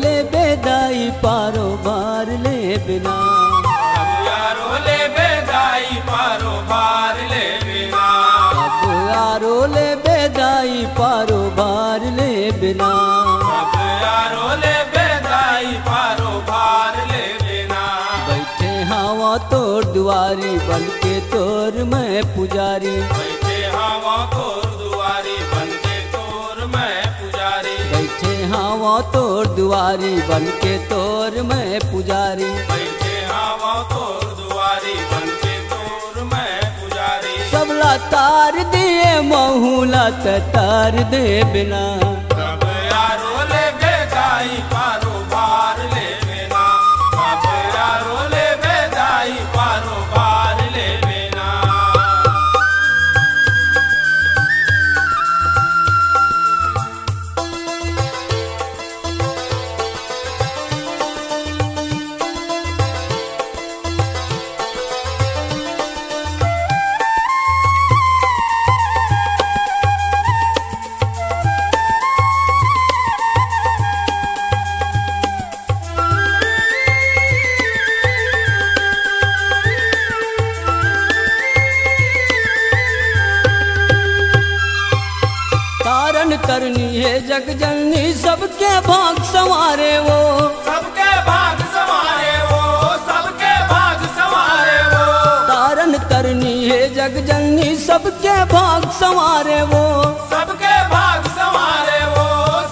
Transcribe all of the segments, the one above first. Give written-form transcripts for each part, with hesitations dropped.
ले बेदाई पारो बार ले बिना। अब यारो ले बेदाई पारो बार ले बिना। अब यारो ले बेदाई पारो बार ले बिना। अब यारो ले बेदाई पारो बार ले बिना। बैठे हवा तोर दुआरी बन के तोर मैं पुजारी। बैठे हवा तोर दुआरी बन के तोर मैं पुजारी। बैठे हवा तोर दुआरी बन के तोर मैं पुजारी। बैठे हवा तोर दुआरी बन के तोर मैं पुजारी। सबला तार दिए महूला तार दे बिना। अब यारो ले बेदाई पारो बार ले बिना। अब यारो ले बेदाई पारो बार ले बिना। तारण करनी है जग जननी सबके भाग संवारे वो। सबके भाग संवारे वो। सबके भाग संवारे वो। तारण करनी है जग जननी सबके भाग संवारे वो। सबके भाग संवारे वो।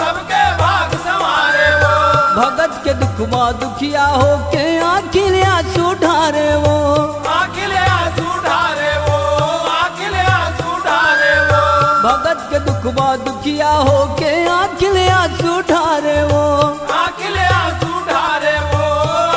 सबके भाग संवारे वो। भगत के दुखमा दुखिया हो के आखिर आंसू ढारे वो। आखिल आंसू ढारे वो। आखिल आंसू ढारे वो। भगत के दुखमा दुखिया हो के आखिर आंसू ढारे वो। आखिल आंसू ढारे वो।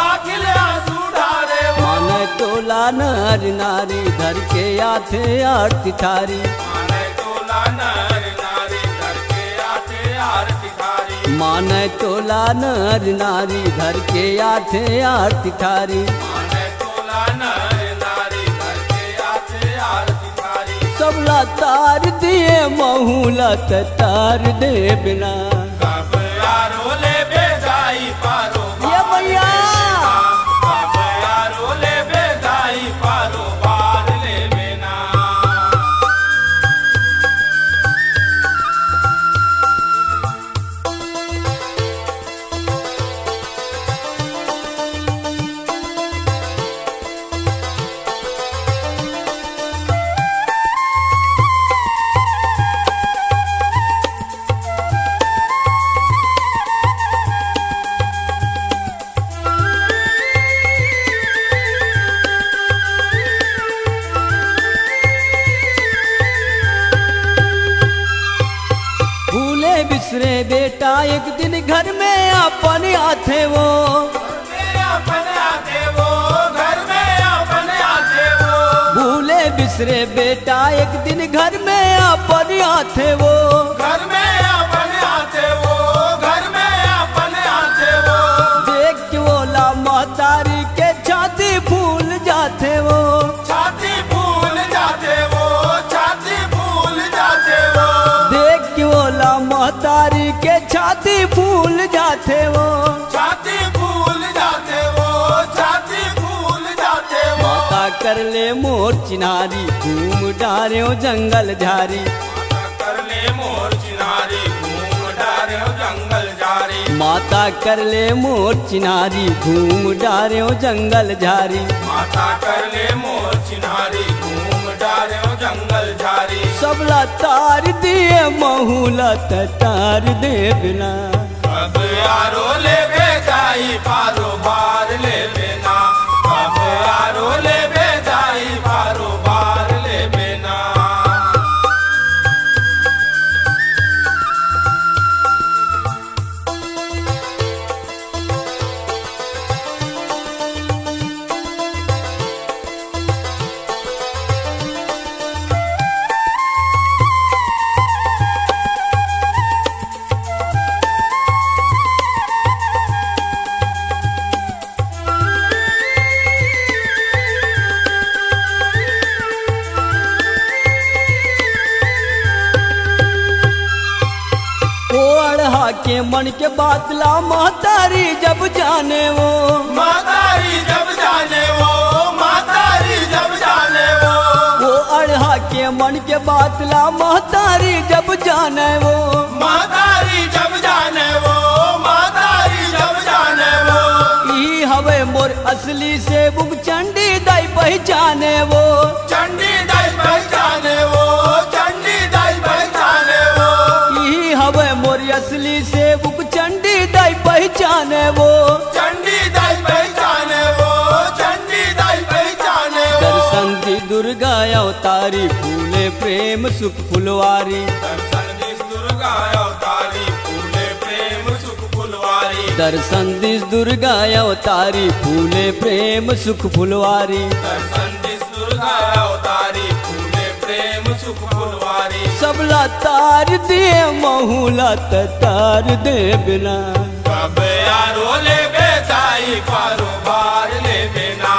आखिल आंसू ढारे वो। माने तोला नर नारी धर के आथे आरती थारी। माने तोला नर नारी धर के आते आरती थारी। माने तोला नर नारी धर के आथे आरती थारी। माने तोला नर नारी धर के आते आरती थारी। सबला तार दिए महूला तार दे बिना। अब यारो ले बेदाई पारो ये भैया अब यारो ले बेदाई पारो बार ले बिना। भूले बिसरे बेटा एक दिन घर में अपन आथे वो। अपने आते वो। घर में अपने आते वो। भूले बिसरे बेटा एक दिन घर में अपन आथे वो। घर में अपने आते वो। घर में अपने आते वो। देख के ओला महतारी के छाती फूल जाते वो। छाती फूल जाते वो। छाती फूल जाते वो। देख के ओला महतारी के छाती फूल जाते वो। छाती फूल जाते वो। छाती फूल जाते वो। माता कर ले मोर चिनारी घूम डार्यो जंगल झारी। माता कर ले मोर चिनारी घूम डार्यो जंगल झारी। माता कर ले मोर चिनारी घूम डार्यो जंगल झारी। माता कर ले मोर चिनारी घूम डार्यो जंगल झारी। सबला तार दिए महूला तार दे बिना। अब यारो ले बेदाई पारो बार ले बिना। अब यारो ले बेदाई पारो बार ले बिना। अढ़ा के मन के बातला महतारी जब जाने वो, महतारी जब जाने वो, महतारी जब जाने वो अढ़ा के मन के बातला महतारी जब जाने वो, महतारी जब जाने वो, महतारी जब जाने वो ई हवे मोर असली से बुक चंडी दाई पहचाने वो, चंडी दाई पहचाने वो, चंडी दाई पहचाने वो ई हवे मोर असली से बुक चंडी दाई पहचाने वो, चंडी दाई पहचाने वो, चंडी दाई पहचाने वो दर्शन दी दुर्गा अवतारी फूले प्रेम सुख फुलवारी, दर्शन दिस दुर्गा अवतारी फूले प्रेम सुख फुलवारी, दर्शन दिस दुर्गा अवतारी फूले प्रेम सुख फुलवारी, दर्शन दिस दुर्गा अवतारी फूले प्रेम सुख फुलवारी सबला तार दे महूला तार दे बिना, कब यारो ले बेदाई कारोबार ले देना,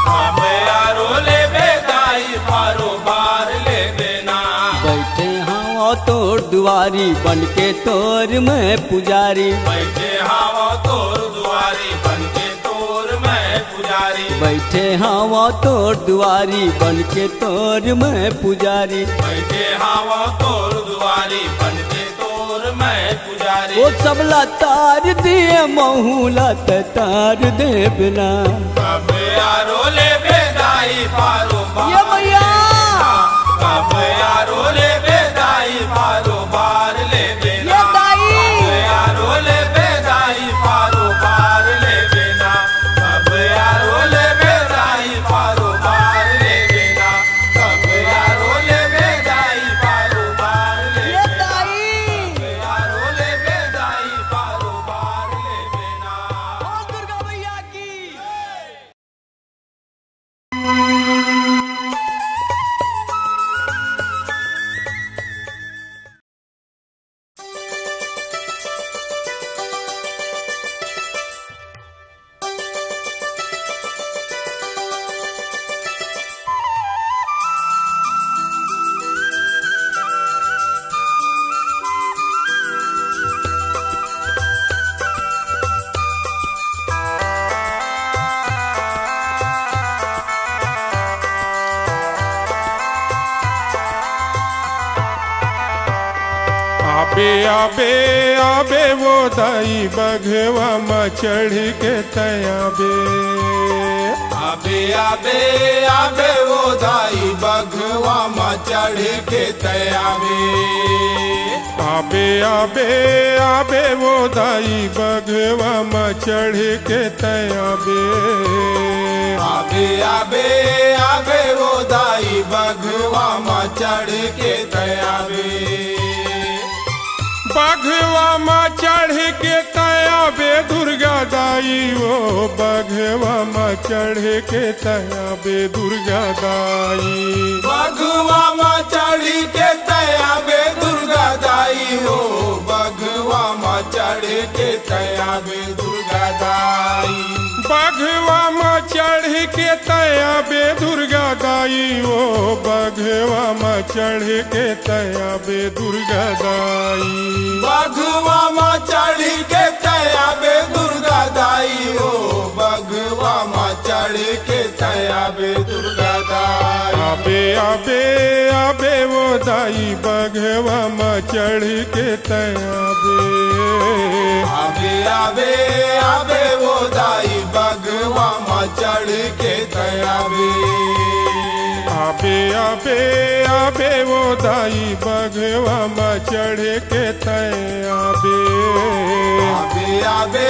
कब यारो ले बेदाई कारोबार ले देना बैठे हवा तोर दुआरी बन के तोर मैं पुजारी, बैठे हवा तोर दुआरी बन के तोर मैं पुजारी, बैठे हवा तोर दुआरी बन के तोर मैं पुजारी, बैठे हवा तोर दुआरी बन के तोर मैं पुजारी वो सबला तार दे महूला तार दे बिना, कब यारो ले बेदाई कारोबार ये भैया कब यारो ले बेदाई कारोबार ले देना, ये दाई कब यारो ले बेदाई कारोबार ले देना, कब यारो ले बेदाई कारोबार ले देना, कब यारो ले बेदाई कारोबार ले ये देना, दाई कब यारो ले बेदाई कारोबार ले देना बोल दुर्गा मैया की। आबे आबे आबे वो दाई बघवा में चढ़ के तयाबे, आबे आबे आबे वो दाई बघवा मा चढ़ के तयाबे, आबे आबे आबे वो दाई बघवा में चढ़ के तयाबे, आबे आबे आबे वो दाई बघवा मा चढ़ के तयाबे, बघवा में चढ़ के तयाबे दुर्गा दाई वो बघवा में चढ़ के तयाबे दुर्गा दाई, बघवा मा चढ़ के तयाबे दुर्गा दाई हो, बघवा मा चढ़ के तयाबे दुर्गा दाई, बघवा में चढ़ के तयाबे दुर्गा दाई वो बघवा में चढ़ के तयाबे दुर्गा दाई, बघवा मा चढ़ के तयाबे दुर्गा दाई हो, बघवा मा चढ़ के तयाबे दुर्गा दाई, आबे आबे आबे वो दाई बघवा में चढ़ के तयाबे, आबे आबे आबे वो दाई बघवा मा चढ़ के तयाबे, आबे आबे आबे वो दाई बघवा में चढ़ के तयाबे, आबे आबे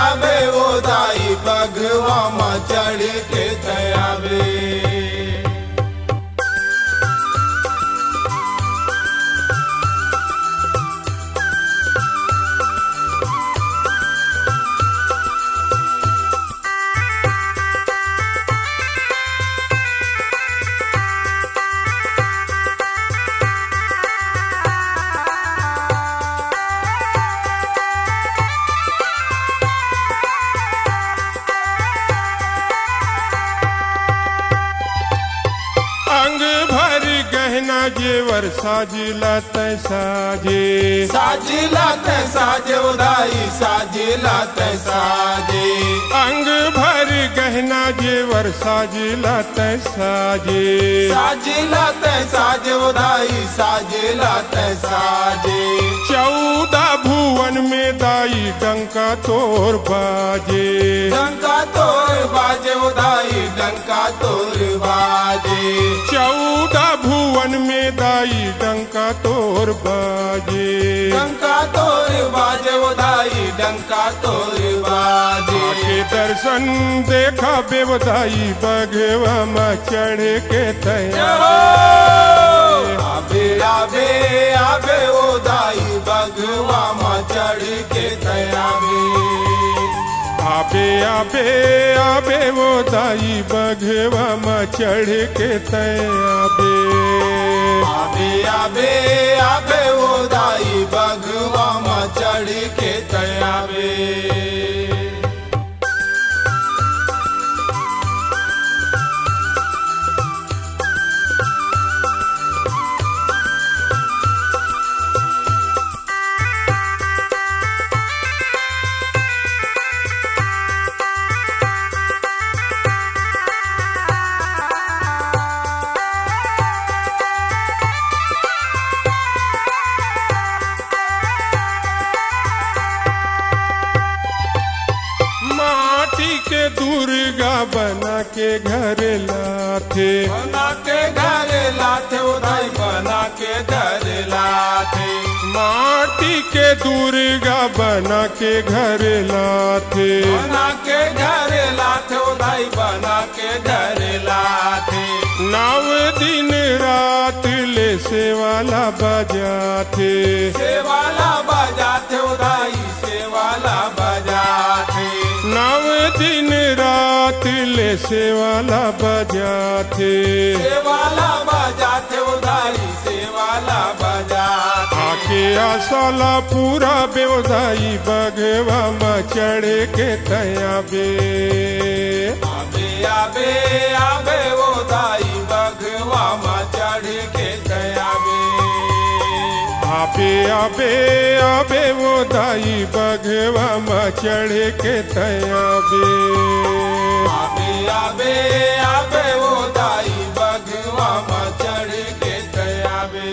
आबे वो दाई बघवा मा चढ़ के तयाबे। जेवर साजिला तै साजे साजिला तै साजे उदाई साजिला तै साजे अंग भर गहना जेवर साजिला तै साजे साजिला तै साजे उदाई साजिला तै साजे 14 भुवन में दाई डंका तोर बाजे डंका तोर बाजे उदाई डंका तोर बाजे 14 भुवन में दाई डंका तोर बाजे डंका तोर बाजे उदाई डंका तोर बाजे आके दर्शन देखा बेवदाई बघवा में चढ़ के तैया आबे आबे आबे उदाई बघवा में चढ़ के तैया आबे आबे आबे वो दाई बघवा में चढ़ के तैयाबे आबे आबे आबे उदाई बघवा में चढ़ के तैयाबे के दुर्गा बना के घर लाथे बना के घर लाथे उदाई बना के घर लाथे माटी के दुर्गा बना के घर लाथे बना के घर लाथे उदाई बना के घर लाथे 9 दिन रात ले सेवाला बजाते सेवाला बजाते उदाई सेवाला बजाते 9 दिन रात ले सेवाला बजाते सेवाला बजाते उदाई सेवाला बजाते आके आसाला पूरा बेवदाई बघवा में चढ़ के तैयाबे आबे आबे आबे उदाई बघवा में चढ़ के तैयाबे आबे आबे आबे वो दाई बघवा में चढ़ के तैयाबे आबे आबे आबे उदाई बघवा में चढ़ के तैयाबे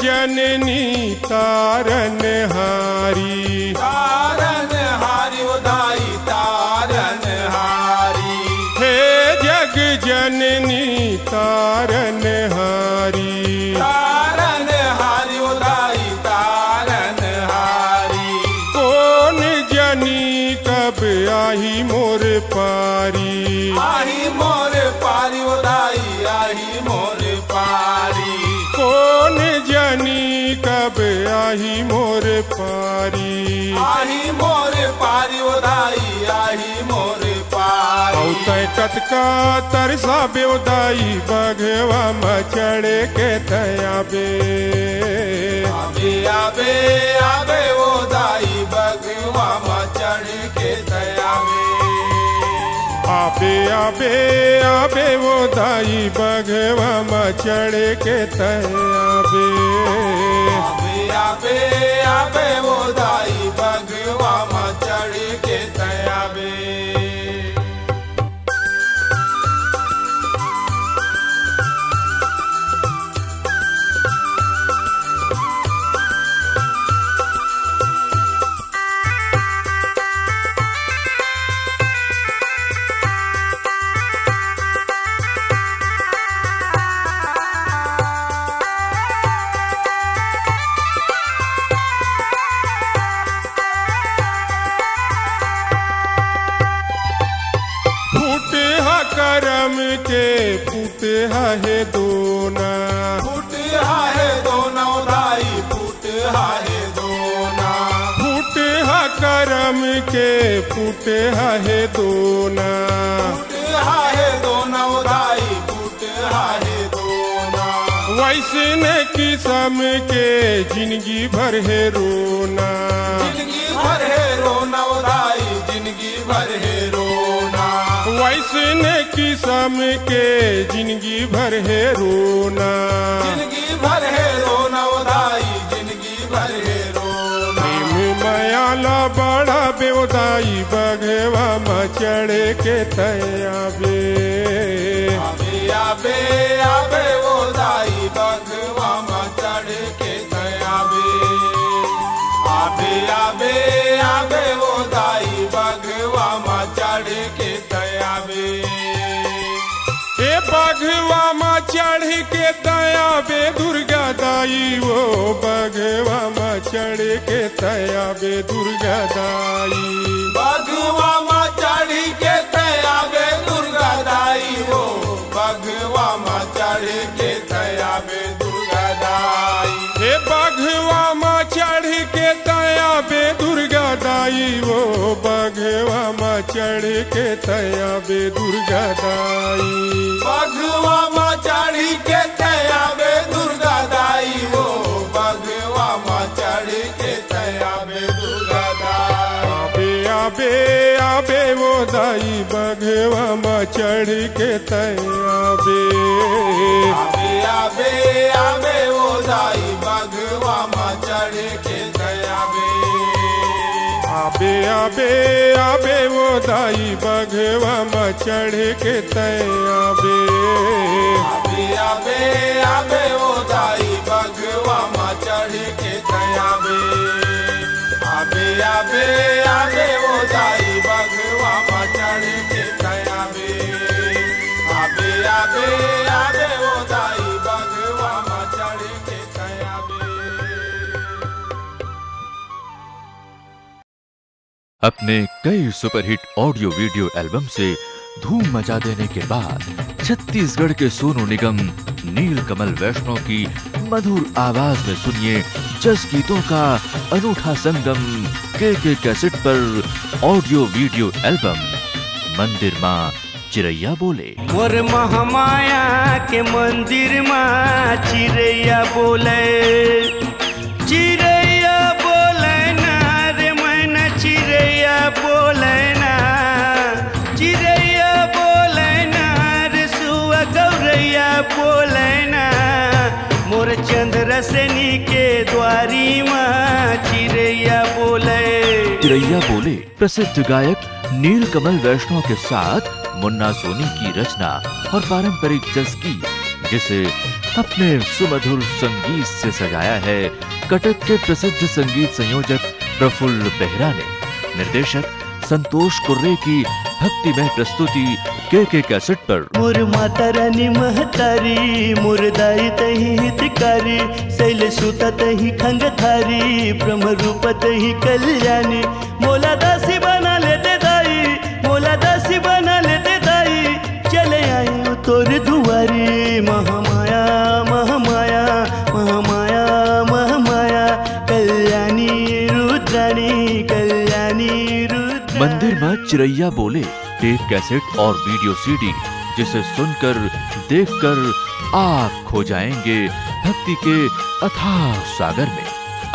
जननी तारन हारी तारन हारी उदाई तारन हारी हे जग जननी तारन हारी तारन हारी उदाई तारन हारी कौन जनी कब आही मोर पारी आही मोर पारी उदाई आही मोर पारी कौन जनी कब आही मोर पारी आही मोर पारी उदाई आही मोर पारी औतै टटका तरसा बेवदाई बघवा में चढ़ के तैयाबे आबे आबे आबे उदाई बघवा में चढ़ के तैयाबे आबे आबे आबे वो दाई बघवा में चढ़ के तैयाबे आबे आबे आबे उदाई बघवा में चढ़ के तैयाबे फूटे है दोना। फूटे है दोना दाई फूटे है दोना। फूटे है करम के फूटे है दोना। फूटे है दोना दाई फूटे है दोना। वैसने किस्म के जिंदगी भर है रोना। जिंदगी भर है रोना दाई जिंदगी भर है रोना। वैसने किस्म के जिंदगी भर है रोना। जिंदगी भर है रोना दाई जिंदगी भर है रोना। प्रेम मायाला बड़ा बेवदाई बघवा में चढ़े के तयाबे। आबे आबे आबे वो दाई बघवा में चढ़ के तयाबे। आबे आबे आबे वो दाई बघवा में चढ़ के तयाबे। ए बघवा में चढ़ के तयाबे दुर्गा दाई वो बघवा में चढ़ के तयाबे दुर्गा दाई। बघवा में चढ़ के तयाबे दुर्गा दाई वो बघवा में चढ़ के तयाबे दुर्गा दाई। हे बघवा में चढ़ के तयाबे दुर्गा दाई वो बघवा में चढ़ के तयाबे दुर्गा दाई। बघवा में चढ़ के तयाबे दुर्गा दाई वो बघवा में चढ़ के तयाबे दुर्गा दाई। आबे आबे वो दाई बघवा में चढ़ के तयाबे। आबे आबे आबे वो दाई बघवा में चढ़ के तयाबे। आबे आबे आबे वो दाई बघवा में चढ़ के तयाबे। आबे आबे आबे वो दाई बघवा में चढ़ के तयाबे। आबे आबे आबे वो दाई बघवा में चढ़ के तयाबे। आबे आबे आबे वो दाई बघवा में चढ़ के तयाबे। अपने कई सुपरहिट ऑडियो वीडियो एल्बम से धूम मचा देने के बाद छत्तीसगढ़ के सोनू निगम नीलकमल वैष्णव की मधुर आवाज में सुनिए जस गीतों का अनूठा संगम के कैसेट पर ऑडियो वीडियो एल्बम मंदिर माँ चिरैया बोले। मोर महामाया के मंदिर माँ चिरैया बोले। चिरैया बोले ना रे मैना चिरैया बोले ना। चिरैया बोले ना रे सुआ गौरैया बोले ना। मोर चंद्रसेनी के द्वारी माँ चिरैया बोले। चिरैया बोले प्रसिद्ध गायक नीलकमल वैष्णव के साथ मुन्ना सोनी की रचना और पारंपरिक जस गीत, जिसे अपने सुमधुर संगीत से सजाया है कटक के प्रसिद्ध संगीत संयोजक प्रफुल्ल बेहरा ने। निर्देशक संतोष कुर्रे की भक्तिमय प्रस्तुति के कैसेट पर। मोर माता रानी महतारी मोर दाई तही हितकारी। शैल सुत तही खंग थारी ब्रह्म रूप तही कल्याणी। मोला दासी बना लेते दाई मोला दासी बना लेते दाई। चले आई तोर दुआरी महामाया महामाया महामाया महामाया कल्याणी रुद्राणी कल्याणी रुद्राणी। मंदिर में चिरैया बोले टेप कैसेट और वीडियो सीडी, जिसे सुनकर देखकर आप खो जाएंगे भक्ति के अथाह सागर में।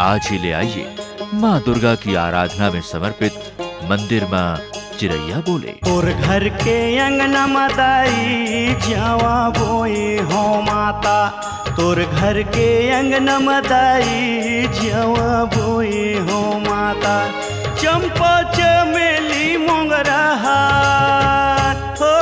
आज ही ले आइए माँ दुर्गा की आराधना में समर्पित मंदिर माँ चिरैया बोले। तोर घर के अंगना मदाई जावा बोए हो माता। तोर घर के अंगना मदाई जावा बोए हो माता। चंपा चमेली मोगरा हार हो।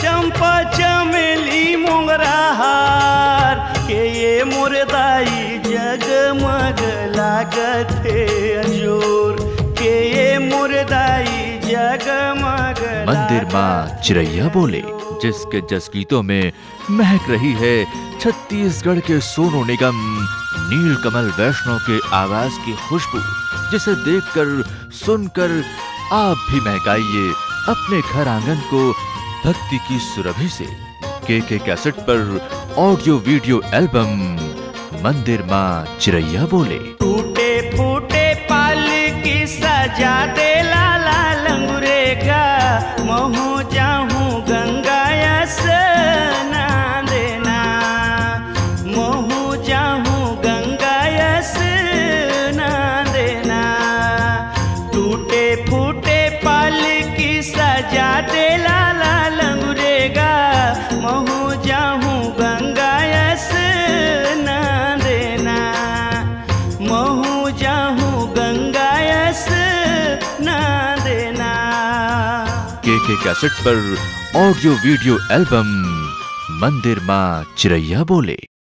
चंपा चमेली मोगरा हार के ये मुर्दाई जगमग लागत है अंजोर। के ये मुर्दाई जगमग मंदिर माँ चिरैया बोले, जिसके जस गीतों में महक रही है छत्तीसगढ़ के सोनू निगम नीलकमल वैष्णव के आवाज की खुशबू, जिसे देखकर सुनकर आप भी महकाइए अपने घर आंगन को भक्ति की सुरभि से के कैसेट पर ऑडियो वीडियो एल्बम मंदिर माँ चिरैया बोले। टूटे फूटे पाल की सजा दे लाला लंगुरे का, महू जाहूँ गंगा स्नान देना, महू जाहूँ गंगा स्नान देना। टूटे फूटे पाल की सजा दे लाला लंगुरे का, महू जाहूँ गंगा स्नान देना, महू जाहूँ गंगा स्नान देना। के कैसेट पर ऑडियो वीडियो एल्बम मंदिर माँ चिरैया बोले।